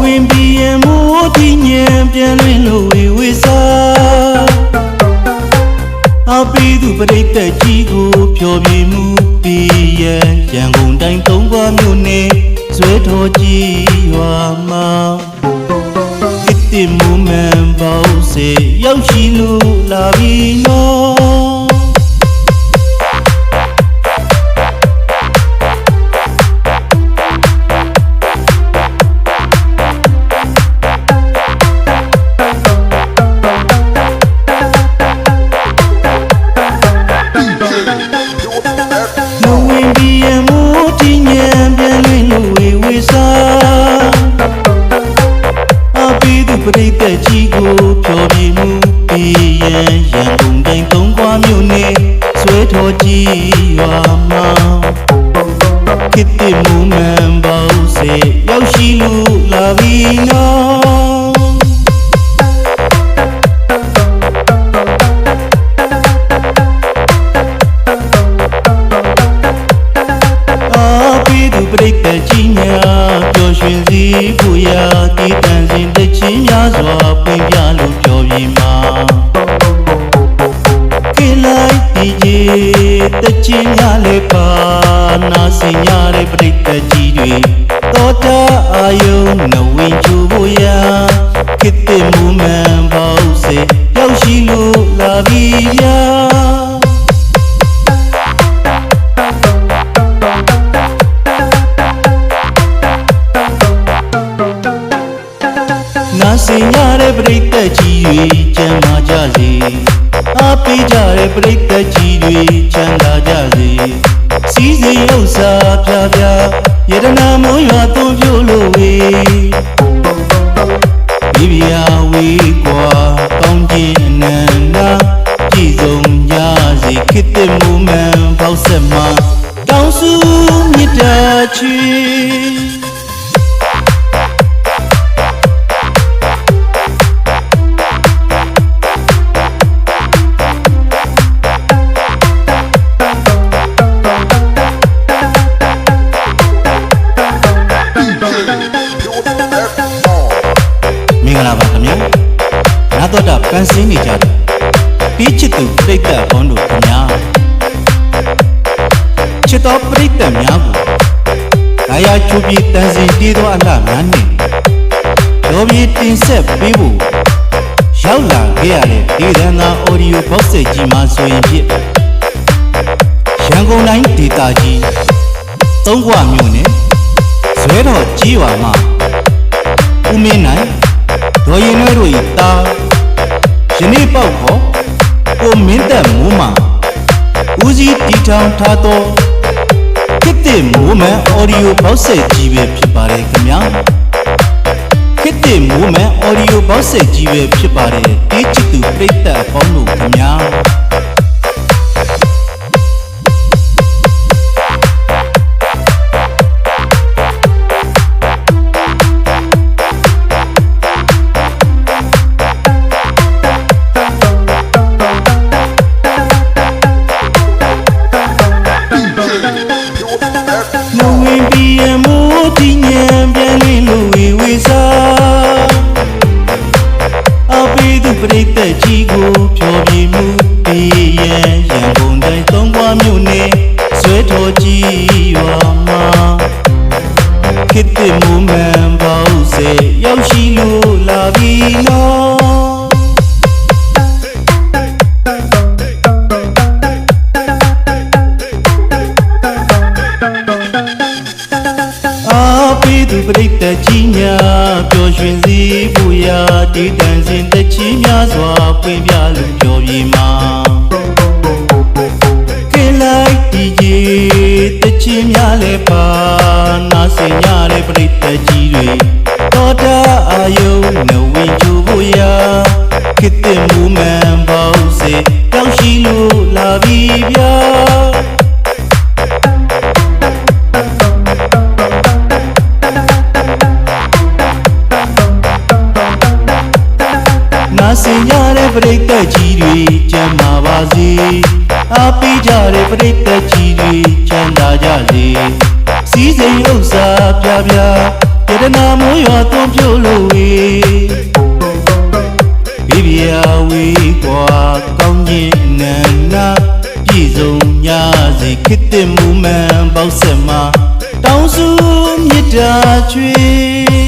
ဝင်ပြီးရင်မိုးတိညံပြန်လွင်လို့ဝေစားအပိသူပရိသတ်ကြီးကိုဖြောပြမှုပြီးရန်ရန်ကုန်တိုင်းသုံးခွမြို့နယ်ဇွဲတော်ကြီးရွာမှာတစ်တင်မူမန်ပေါင်းစေရောက်ရှိလို့လာပြီနော်ပရိသတ်ကြီးကိုဖြောပြမှုပြီးရန်ရန်ကုန်တိုင်းသုံးခွမြို့နယ်ဇွဲတော်ကြီးရွာမှာခေတ္တမူမန်ပေါင်းစေရောက်ရှိလို့လာပြီနော်ပရိသတ်ကြီးများပျော်ရွှင်စီဖို့ရာဒီတန်စဉ်တချင်းများစွာပွင့်ပြလို့ပြောပြမှာခေလိုက်ဒီကြီးတချင်းများလည်းပါနာစင်ရတဲ့ပရိသတ်ကြီးတွေတော်တာအာယုံနဝင်းချူဖို့ရာခေတ္တမူမန်ပေါင်းစေရောက်ရှိလို့လာပြီဗျာစင်ရတဲ့ပရိသတ်ကြီးတွေချမ်းသာကြစေအားပေးကြတဲ့ပရိသတ်ကြီးတွေချမ်းသာကြစေစီးစိမ်ဥစ္စာပြပြယတနာမွန်ရွာသွန်ပြလို့ဝေမိဖုရားဝေကွာကောင်းခြင်းအနန္တပြည့်စုံကြစေခေတ္တမူမန်ပေါက်ဆက်မှာတောင်းစုမေတ္တာချီတော်တာပန်းစင်းနေကြတယ်ပြီးချစ်သူပြိတ္တဘုန်းတို့ခင်ဗျာချစ်တော်ပြိတ္တများကိုဒါရချူပြီးတန်စင်တီးသောအလှများနဲ့တော်ပြီးတင်ဆက်ပေးဖို့ရောက်လာခဲ့ရတဲ့ဒေသနာအော်ဒီယိုဘောက်ဆက်ကြီးမှာဆိုရင်ဖြစ်ရန်ကုန်တိုင်းဒေသကြီးသုံးခွမြို့နယ်ဇွဲတော်ကြီးရွာမှာဦးမင်းနိုင်ဒေါ်ရင်နှဲတို့၏သားယနေ့ပေါက်ခေါ်ကိုမင်းသက်မိုးမှာဦးစီးတီထောင်ထားသောခေတ္တမူမန်အော်ဒီယိုဘောက်ဆက်ကြီးပဲဖြစ်ပါတယ်ခင်ဗျာခေတ္တမူမန်အော်ဒီယိုဘောက်ဆက်ကြီးပဲဖြစ်ပါတယ်တေးချစ်သူပြိတ္တအပေါင်းတို့ခင်ဗျာပရိသတ်ကြီးကိုဖြောပြမှုပြီးရန်ရန်ကုန်တိုင်းသုံးခွမြို့နယ်ဇွဲတော်ကြီးရွာမှာခေတ္တမူမန်ပေါင်းစေရောက်ရှိလို့လာပြီနော်အားပေးသူပရိသတ်ကြီးများပျော်ရွှင်စီဖို့ရာဒီတန်စဉ်တချင်းများစွာပွင့်ပြလို့ပြောပြမှာခေလိုက်ဒီကြီးတချင်းများလည်းပါနာစင်ရတဲ့ပရိသတ်ကြီးတွေတော်တာအာယုံနဝင်းချူဖို့ရာခေတ္တမူမန်ပေါင်းစေရောက်ရှိလို့လာပြီဗျာစင်ရတဲ့ပရိသတ်ကြီးတွေချမ်းသာပါစေအားပေးကြတဲ့ပရိသတ်ကြီးတွေချမ်းသာကြစေစီးစိမ်ဥစ္စာပြပြယ စေတနာမိုးရွာသွန်းပြို့လို့ဝေဘိဗျာဝေကွာကောင်းခြင်းနန္နာပြည်စုံညာစီခေတ္တမူမှန်ပေါက်ဆက်မှာတောင်းစုမြစ်တာချွေ